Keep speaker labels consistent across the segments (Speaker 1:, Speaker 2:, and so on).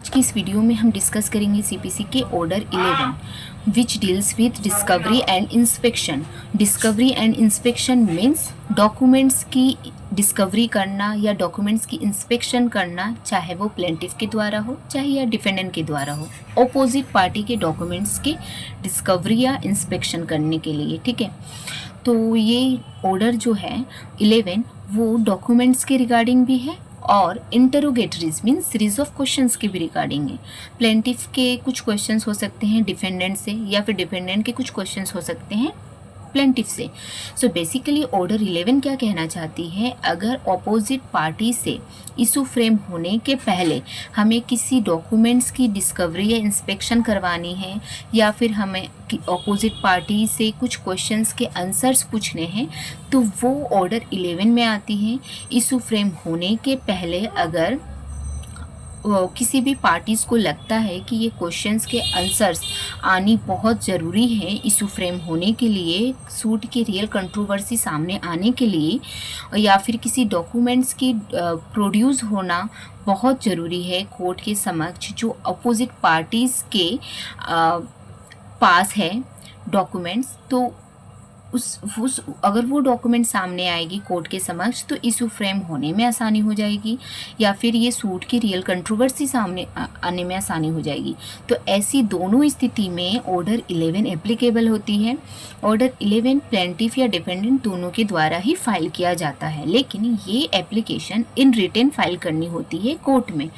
Speaker 1: आज की इस वीडियो में हम डिस्कस करेंगे सीपीसी के order 11 which deals with discovery and inspection. Discovery and inspection means documents की डिस्कवरी करना या डॉक्यूमेंट्स की इंस्पेक्शन करना, चाहे वो प्लेंटिफ के द्वारा हो चाहे या डिफेंडेंट के द्वारा हो, ऑपोजिट पार्टी के डॉक्यूमेंट्स के डिस्कवरी या इंस्पेक्शन करने के लिए। ठीक है, तो ये ऑर्डर जो है 11 वो डॉक्यूमेंट्स के रिगार्डिंग भी है और interrogatories means series of questions के भी रिगार्डिंग है। प्लेंटिफ के कुछ क्वेश्चंस हो सकते हैं डिफेंडेंट से, या फिर डिफेंडेंट के कुछ क्वेश्चंस हो सकते हैं प्लेंटिफ से। सो बेसिकली ऑर्डर 11 क्या कहना चाहती है, अगर ऑपोजिट पार्टी से इशू फ्रेम होने के पहले हमें किसी डॉक्यूमेंट्स की डिस्कवरी या इंस्पेक्शन करवानी है, या फिर हमें ऑपोजिट पार्टी से कुछ क्वेश्चंस के आंसर्स पूछने हैं, तो वो ऑर्डर 11 में आती है। इशू फ्रेम होने के पहले अगर किसी भी पार्टीज़ को लगता है कि ये क्वेश्चंस के आंसर्स आनी बहुत ज़रूरी है इशू फ्रेम होने के लिए, सूट की रियल कंट्रोवर्सी सामने आने के लिए, या फिर किसी डॉक्यूमेंट्स की प्रोड्यूस होना बहुत ज़रूरी है कोर्ट के समक्ष, जो अपोजिट पार्टीज़ के पास है डॉक्यूमेंट्स, तो उस अगर वो डॉक्यूमेंट सामने आएगी कोर्ट के समक्ष तो इशू फ्रेम होने में आसानी हो जाएगी, या फिर ये सूट की रियल कंट्रोवर्सी सामने आने में आसानी हो जाएगी। तो ऐसी दोनों स्थिति में ऑर्डर 11 एप्लीकेबल होती है। ऑर्डर 11 प्लेंटिफ या डिफेंडेंट दोनों के द्वारा ही फाइल किया जाता है, लेकिन ये एप्लीकेशन इन रिटन फाइल करनी होती है कोर्ट में।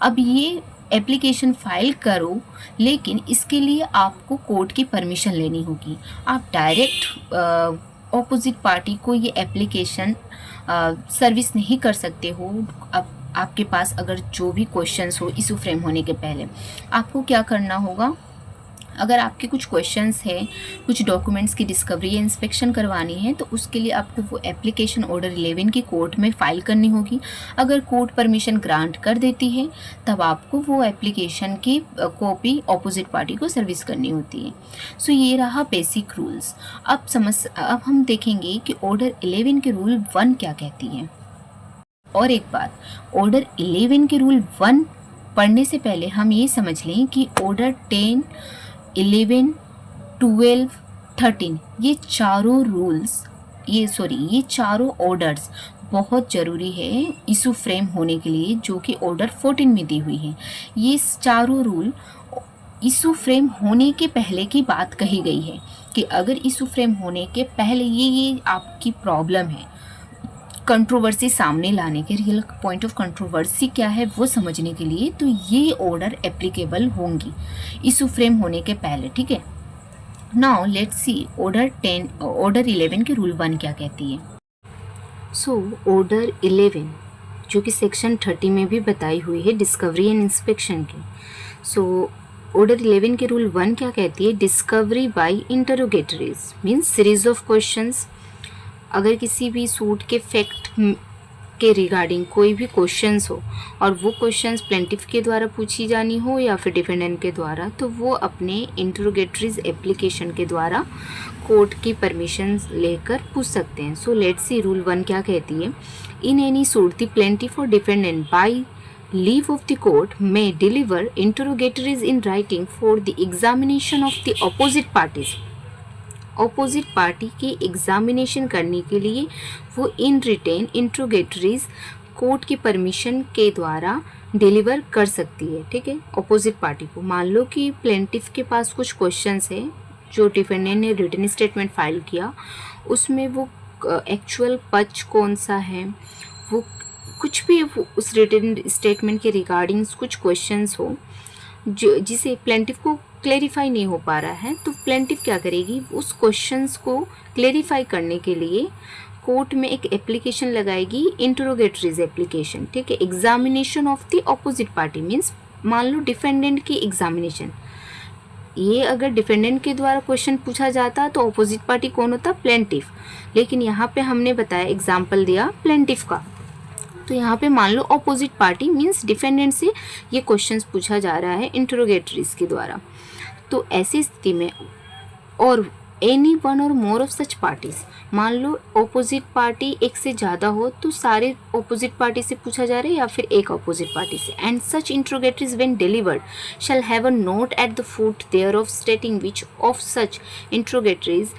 Speaker 1: अब ये एप्लीकेशन फाइल करो, लेकिन इसके लिए आपको कोर्ट की परमिशन लेनी होगी। आप डायरेक्ट ऑपोजिट पार्टी को ये एप्लीकेशन सर्विस नहीं कर सकते हो। अब आपके पास अगर जो भी क्वेश्चंस हो इशू फ्रेम होने के पहले, आपको क्या करना होगा, अगर आपके कुछ क्वेश्चंस हैं, कुछ डॉक्यूमेंट्स की डिस्कवरी या इंस्पेक्शन करवानी है, तो उसके लिए आपको वो एप्लीकेशन ऑर्डर 11 की कोर्ट में फ़ाइल करनी होगी। अगर कोर्ट परमिशन ग्रांट कर देती है तब आपको वो एप्लीकेशन की कॉपी ऑपोजिट पार्टी को सर्विस करनी होती है। सो ये रहा बेसिक रूल्स। अब हम देखेंगे कि ऑर्डर 11 के रूल 1 क्या कहती है। और एक बात, ऑर्डर 11 के रूल 1 पढ़ने से पहले हम ये समझ लें कि ऑर्डर 10, 11, 12, 13 ये चारों रूल्स, ये चारों ऑर्डर्स बहुत ज़रूरी है इशू फ्रेम होने के लिए, जो कि ऑर्डर 14 में दी हुई है। ये चारों रूल इशू फ्रेम होने के पहले की बात कही गई है कि अगर इशू फ्रेम होने के पहले ये आपकी प्रॉब्लम है, कंट्रोवर्सी सामने लाने के, रियल पॉइंट ऑफ कंट्रोवर्सी क्या है वो समझने के लिए, तो ये ऑर्डर एप्लीकेबल होंगी इशू फ्रेम होने के पहले। ठीक है, नाउ लेट्स सी ऑर्डर 11 के रूल 1 क्या कहती है। सो ऑर्डर 11 जो कि सेक्शन 30 में भी बताई हुई है डिस्कवरी एंड इंस्पेक्शन की। सो ऑर्डर 11 के रूल 1 क्या कहती है, discovery by interrogatories means series of questions. अगर किसी भी सूट के फैक्ट के रिगार्डिंग कोई भी क्वेश्चंस हो और वो क्वेश्चंस प्लेंटिफ के द्वारा पूछी जानी हो या फिर डिफेंडेंट के द्वारा, तो वो अपने इंटरोगेटरीज एप्लीकेशन के द्वारा कोर्ट की परमिशन लेकर पूछ सकते हैं। सो लेट्स सी रूल 1 क्या कहती है। In any suit the plaintiff और defendant by leave of the court may deliver interrogatories in writing for the examination of the opposite parties. Opposite party की एग्जामिनेशन करने के लिए वो इन रिटेन इंट्रोगेटरीज कोर्ट की परमिशन के द्वारा deliver कर सकती है। ठीक है, ऑपोजिट पार्टी को। मान लो कि प्लेंटिफ के पास कुछ क्वेश्चंस है जो डिफेंडेंट ने रिटन स्टेटमेंट फाइल किया, उसमें वो एक्चुअल पक्ष कौन सा है, वो कुछ भी उस रिटन स्टेटमेंट के रिगार्डिंग कुछ क्वेश्चंस हो जो जिसे प्लेंटिफ को क्लेरिफाई नहीं हो पा रहा है, तो प्लेंटिफ क्या करेगी, उस क्वेश्चंस को क्लेरिफाई करने के लिए कोर्ट में एक एप्लीकेशन लगाएगी, इंटरोगेटरीज एप्लीकेशन। ठीक है, examination of the opposite party means मान लो डिफेंडेंट की एग्जामिनेशन। ये अगर डिफेंडेंट के द्वारा क्वेश्चन पूछा जाता तो ऑपोजिट पार्टी कौन होता, प्लेंटिफ, लेकिन यहाँ पे हमने बताया एग्जाम्पल दिया प्लेंटिफ का, तो यहाँ पे मान लो ऑपोजिट पार्टी मीन्स डिफेंडेंट से ये क्वेश्चंस पूछा जा रहा है इंटरोगेटरीज के द्वारा। तो ऐसी स्थिति में और एनी वन और मोर ऑफ सच पार्टीज मान लो ऑपोजिट पार्टी एक से ज़्यादा हो तो सारे ऑपोजिट पार्टी से पूछा जा रहा है या फिर एक ऑपोजिट पार्टी से। And such interrogatories when delivered shall have a note at the foot thereof stating which of such interrogatories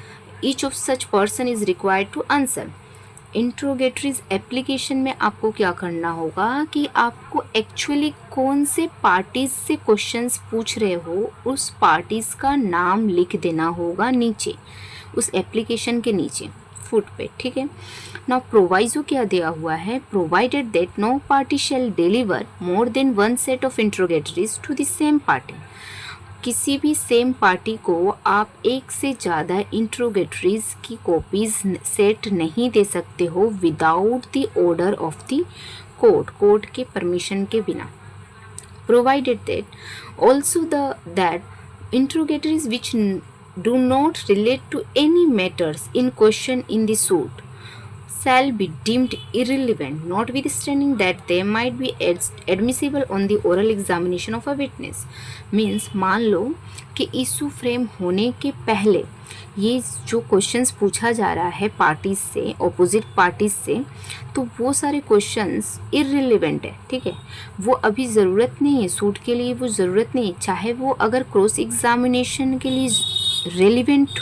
Speaker 1: each of such person is required to answer. Interrogatories application में आपको क्या करना होगा कि आपको actually कौन से पार्टीज से क्वेश्चंस पूछ रहे हो उस पार्टीज का नाम लिख देना होगा नीचे, उस एप्लीकेशन के नीचे फुट पे, ठीक है। नाउ प्रोवाइजो क्या दिया हुआ है, provided that no party shall deliver more than one set of interrogatories to the same party. किसी भी सेम पार्टी को आप एक से ज़्यादा इंट्रोगेटरीज की कॉपीज सेट नहीं दे सकते हो without the order of the court के परमिशन के बिना। Provided that also that interrogatories which do not relate to any matters in question in the suit shall be deemed irrelevant, notwithstanding that they might be admissible on the oral examination of a witness। Means मान लो कि issue frame होने के पहले ये जो questions पूछा जा रहा है पार्टीज से, ऑपोजिट पार्टीज से, तो वो सारे क्वेश्चंस इररिलेवेंट है, ठीक है। वो अभी ज़रूरत नहीं है, सूट के लिए वो ज़रूरत नहीं है, चाहे वो अगर क्रॉस एग्जामिनेशन के लिए रेलिवेंट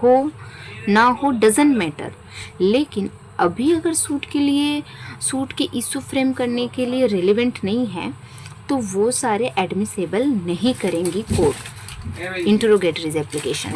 Speaker 1: हो ना हो डजेंट मैटर, लेकिन अभी अगर सूट के लिए, सूट के इशू फ्रेम करने के लिए रेलिवेंट नहीं है तो वो सारे एडमिसेबल नहीं करेंगी कोर्ट इंटरोगेटरीज एप्लीकेशन।